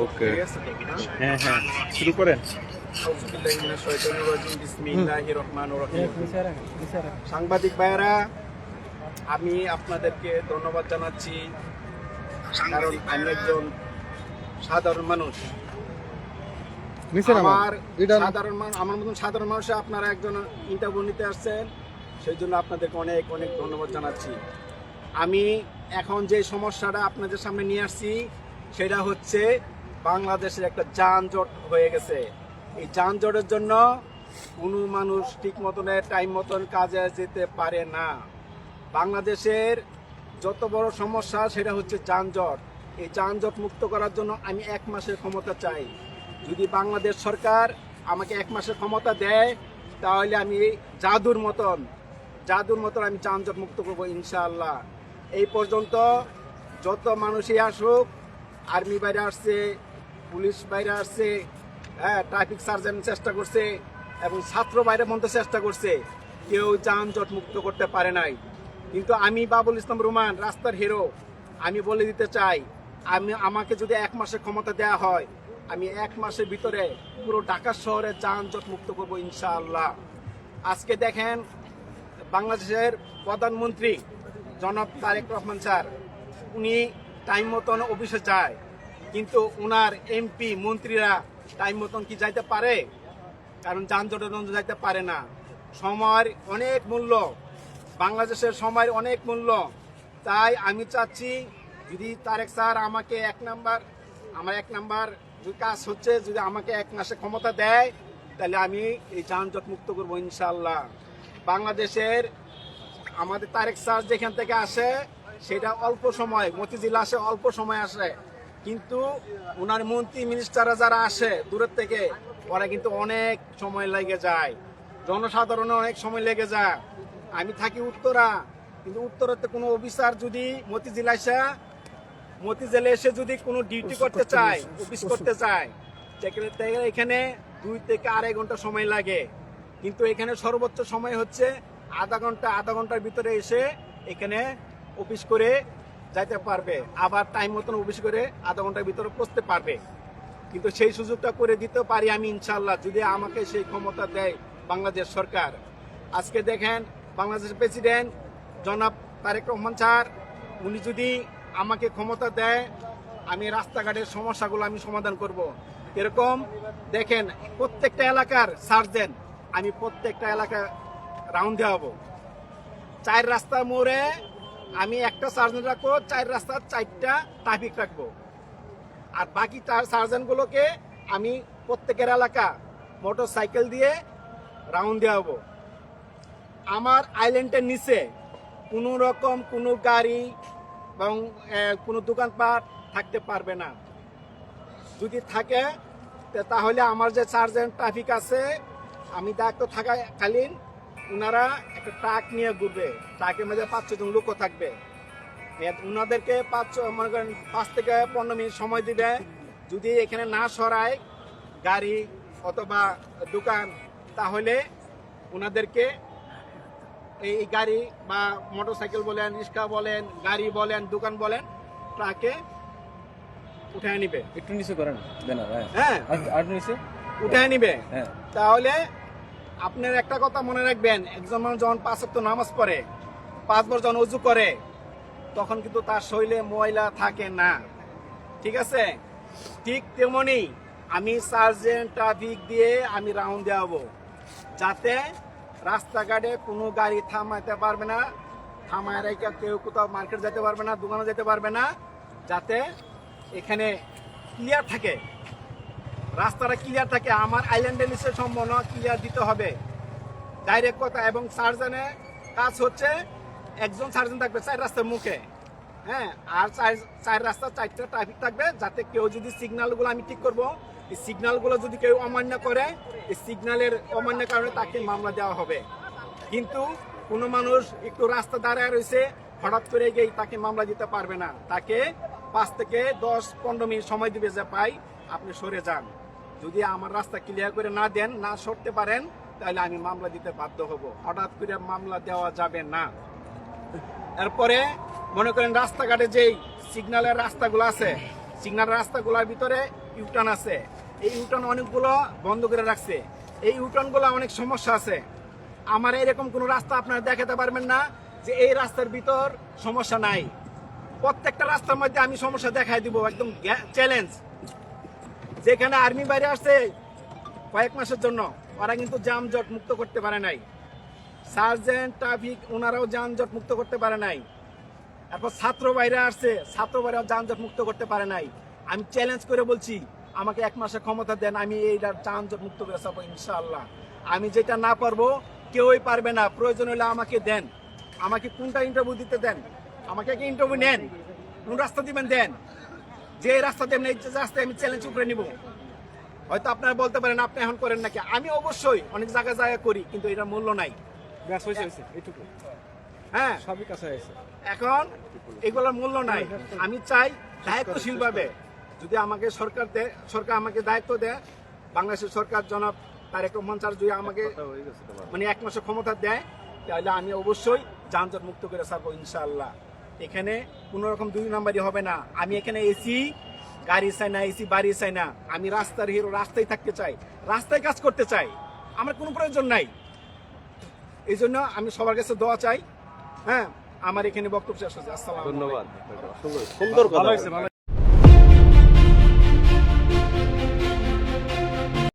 ওকে। হ্যাঁ হ্যাঁ, শুরু করেন। সাংবাদিক ভাইয়েরা, আমি আপনাদেরকে ধন্যবাদ জানাচ্ছি, কারণ আমি একজন সাধারণ মানুষ। আমার মতন সাধারণ মানুষে আপনারা একজন ইন্টারভিউ নিতে আসছেন, সেই জন্য আপনাদেরকে অনেক অনেক ধন্যবাদ জানাচ্ছি। আমি এখন যে সমস্যাটা আপনাদের সামনে নিয়ে আসছি সেটা হচ্ছে বাংলাদেশের একটা যানজট হয়ে গেছে। এই যানজটের জন্য কোনো মানুষ ঠিক মতন টাইম মতন কাজে যেতে পারে না। বাংলাদেশের যত বড় সমস্যা সেটা হচ্ছে যানজট। এই যানজট মুক্ত করার জন্য আমি 1 মাসের ক্ষমতা চাই। যদি বাংলাদেশ সরকার আমাকে 1 মাসের ক্ষমতা দেয়, তাহলে আমি জাদুর মতন আমি যানজট মুক্ত করবো ইনশাআল্লাহ। এই পর্যন্ত যত মানুষই আসুক, আর্মি বাইরে আসছে, পুলিশ বাইরে আসছে, হ্যাঁ, ট্রাফিক সার্জেন্ট চেষ্টা করছে এবং ছাত্র বাইরে মধ্যে চেষ্টা করছে, কেউ যানজট মুক্ত করতে পারে নাই। কিন্তু আমি বাবুল ইসলাম রুমান, রাস্তার হিরো, আমি বলে দিতে চাই, আমাকে যদি 1 মাসের ক্ষমতা দেওয়া হয়, আমি 1 মাসের ভিতরে পুরো ঢাকা শহরে যানজট মুক্ত করবো ইনশাআল্লাহ। আজকে দেখেন, বাংলাদেশের প্রধানমন্ত্রী জনাব তারেক রহমান স্যার, উনি টাইম মতন অফিসে যায়, কিন্তু ওনার এমপি মন্ত্রীরা টাইম মতন কি যাইতে পারে? কারণ যানজটের জন্য যাইতে পারে না। সময়ের অনেক মূল্য, বাংলাদেশের সময়ের অনেক মূল্য। তাই আমি চাচ্ছি, যদি তারেক স্যার আমাকে আমার 1 নাম্বার কাজ হচ্ছে, যদি আমাকে 1 মাসে ক্ষমতা দেয়, তাহলে আমি এই যানজট মুক্ত করবো ইনশাআল্লাহ। বাংলাদেশের আমাদের তারেক স্যার যেখান থেকে আসে সেটা অল্প সময়, মতিঝিল আসে অল্প সময় আসে, কিন্তু ওনার মন্ত্রী মিনিস্টাররা যারা আসে দূরের থেকে, ওরা কিন্তু অনেক সময় লেগে যায়, জনসাধারণের অনেক সময় লেগে যায়। আমি থাকি উত্তরা, কিন্তু উত্তরাতে কোনো অফিসার যদি মতিঝিলে এসে যদি কোনো ডিউটি করতে চায়, অফিস করতে চায়, এখানে 2 থেকে 2.5 ঘন্টা সময় লাগে। কিন্তু এখানে সর্বোচ্চ সময় হচ্ছে আধা ঘন্টার ভিতরে এসে এখানে অফিস করে যাইতে পারবে, আবার টাইম মতন অফিস করে আধা ঘন্টার ভিতরে পৌঁছতে পারবে। কিন্তু সেই সুযোগটা করে দিতে পারি আমি ইনশাআল্লাহ, যদি আমাকে সেই ক্ষমতা দেয় বাংলাদেশ সরকার। আজকে দেখেন, বাংলাদেশের প্রেসিডেন্ট জনাব তারেক রহমান স্যার, উনি যদি আমাকে ক্ষমতা দেয়, আমি রাস্তাঘাটের সমস্যাগুলো আমি সমাধান করব। এরকম দেখেন, প্রত্যেকটা এলাকার সার্জেন্ট আমি প্রত্যেকটা এলাকা রাউন্ড দেওয়াবো। 4 রাস্তার মোড়ে আমি একটা সার্জেন্ট রাখবো, 4 রাস্তার 4টা ট্রাফিক রাখবো। আর বাকি 4 সার্জেন্টগুলোকে আমি প্রত্যেকের এলাকা মোটর সাইকেল দিয়ে রাউন্ড দেওয়াবো। আমার আইল্যান্ডের নিচে কোনো রকম কোনো গাড়ি এবং কোনো দোকানপাট থাকতে পারবে না। যদি থাকে তাহলে আমার যে সার্জেন্ট ট্রাফিক আছে, আমি দায়িত্ব থাকাকালীন ওনারা একটা ট্রাক নিয়ে ঘুরবে, ট্রাকের মধ্যে 5-6 জন লোকও থাকবে। ওনাদেরকে 5 থেকে 15 মিনিট সময় দিবে। যদি এখানে না সরায় গাড়ি অথবা দোকান, তাহলে ওনাদেরকে এই গাড়ি বা মোটরসাইকেল বলেন, রিক্সা বলেন, গাড়ি বলেন, দোকান বলেন, ট্রাকে উঠায় নিবে। একটু নিচে করেন, হ্যাঁ, আর নিচে উঠায় নিবে। হ্যাঁ, তাহলে আপনার একটা কথা মনে রাখবেন, একজন মানুষ যখন 5 ওয়াক্ত নামাজ পড়ে, 5 বার যখন ওযু করে, তখন কিন্তু তার শরীরে ময়লা থাকে না। ঠিক আছে? ঠিক তেমনি আমি সার্জেন্ট ট্রাফিক দিয়ে আমি রাউন্ড দেওয়াবো, যাতে রাস্তাঘাটে কোনো গাড়ি থামাইতে পারবে না, থামায় রেখে কেউ কোথাও মার্কেট যেতে পারবে না, দোকানে যেতে পারবে না, যাতে এখানে ক্লিয়ার থাকে, রাস্তাটা ক্লিয়ার থাকে। আমার আইল্যান্ডের নিচে সম্পূর্ণ ক্লিয়ার দিতে হবে, ডাইরেক্ট কথা। এবং সার্জেন্টের কাজ হচ্ছে, একজন সার্জেন্ট থাকবে 4 রাস্তার মুখে, হ্যাঁ, আর 4 রাস্তা 4টা ট্রাফিক থাকবে, যাতে কেউ যদি সিগন্যালগুলো আমি ঠিক করবো, এই সিগন্যালগুলো যদি কেউ অমান্য করে, এই সিগন্যালের অমান্যের কারণে তাকে মামলা দেওয়া হবে। কিন্তু কোনো মানুষ একটু রাস্তা দাঁড়ায় রয়েছে, হঠাৎ করে গিয়ে তাকে মামলা দিতে পারবে না। তাকে 5 থেকে 10-15 মিনিট সময় দিবে, যে ভাই আপনি সরে যান। যদি আমার রাস্তা ক্লিয়ার করে না দেন, না সরতে পারেন, তাহলে আমি মামলা দিতে বাধ্য হব। হঠাৎ করে মামলা দেওয়া যাবে না। এরপরে মনে করেন রাস্তাঘাটে যেই সিগন্যালের রাস্তাগুলো আছে, সিগন্যালের রাস্তাগুলোর ভিতরে ইউটার্ন আছে, এই ইউটার্ন অনেকগুলো বন্ধ করে রাখছে। এই ইউটার্নগুলো অনেক সমস্যা আছে। আমার এরকম কোনো রাস্তা আপনারা দেখাতে পারবেন না যে এই রাস্তার ভিতর সমস্যা নাই। প্রত্যেকটা রাস্তার মধ্যে আমি সমস্যা দেখাই দিব, একদম চ্যালেঞ্জ। যেখানে আর্মি বাইরে আসছে কয়েক মাসের জন্য, ওরা কিন্তু যানজট মুক্ত করতে পারে নাই। সার্জেন্ট ট্রাফিক ওনারাও যানজট মুক্ত করতে পারে নাই। তারপর ছাত্র বাইরে আসছে, ছাত্র বাইরেও যানজট মুক্ত করতে পারে নাই। আমি চ্যালেঞ্জ করে বলছি, আমাকে 1 মাসের ক্ষমতা দেন, আমি এইটার যানজট মুক্ত করে যাবো ইনশাআল্লাহ। আমি যেটা না পারবো কেউই পারবে না। প্রয়োজন হলে আমাকে দেন, আমাকে কোনটা ইন্টারভিউ দিতে দেন, আমাকে কি ইন্টারভিউ নেন, কোন রাস্তা দিবেন দেন, যে রাস্তা দেবেন এই রাস্তায় আমি চ্যালেঞ্জ উপরে নিব। হয়তো আপনারা বলতে পারেন আপনি এখন করেন নাকি, আমি অবশ্যই অনেক জায়গায় করি, কিন্তু এটার মূল্য নাই। ব্যাস হয়েছে এইটুকু, হ্যাঁ, সবই কাছে আছে। এখন এগুলোর মূল্য নাই। আমি চাই দায়িত্বশীল ভাবে যদি আমাকে সরকার আমাকে দায়িত্ব দেয়, বাংলাদেশের সরকার জনাব তারেক রহমান স্যার যদি আমাকে মানে 1 মাসের ক্ষমতা দেয়, তাহলে আমি অবশ্যই যানজট মুক্ত করে ছাড়বো ইনশাআল্লাহ। এখানে কোনো রকম 2 নাম্বারই হবে না। আমি এখানে এসি গাড়ি চাই না, এসি বাড়ি চাই না। আমি রাস্তার হিরো, রাস্তায় থাকতে চাই, রাস্তায় কাজ করতে চাই, আমার কোনো প্রয়োজন নাই। এই জন্য আমি সবার কাছে দোয়া চাই। হ্যাঁ, আমার এখানে বক্তব্য শেষ হচ্ছে। আসসালাম, ধন্যবাদ। সুন্দর কথা।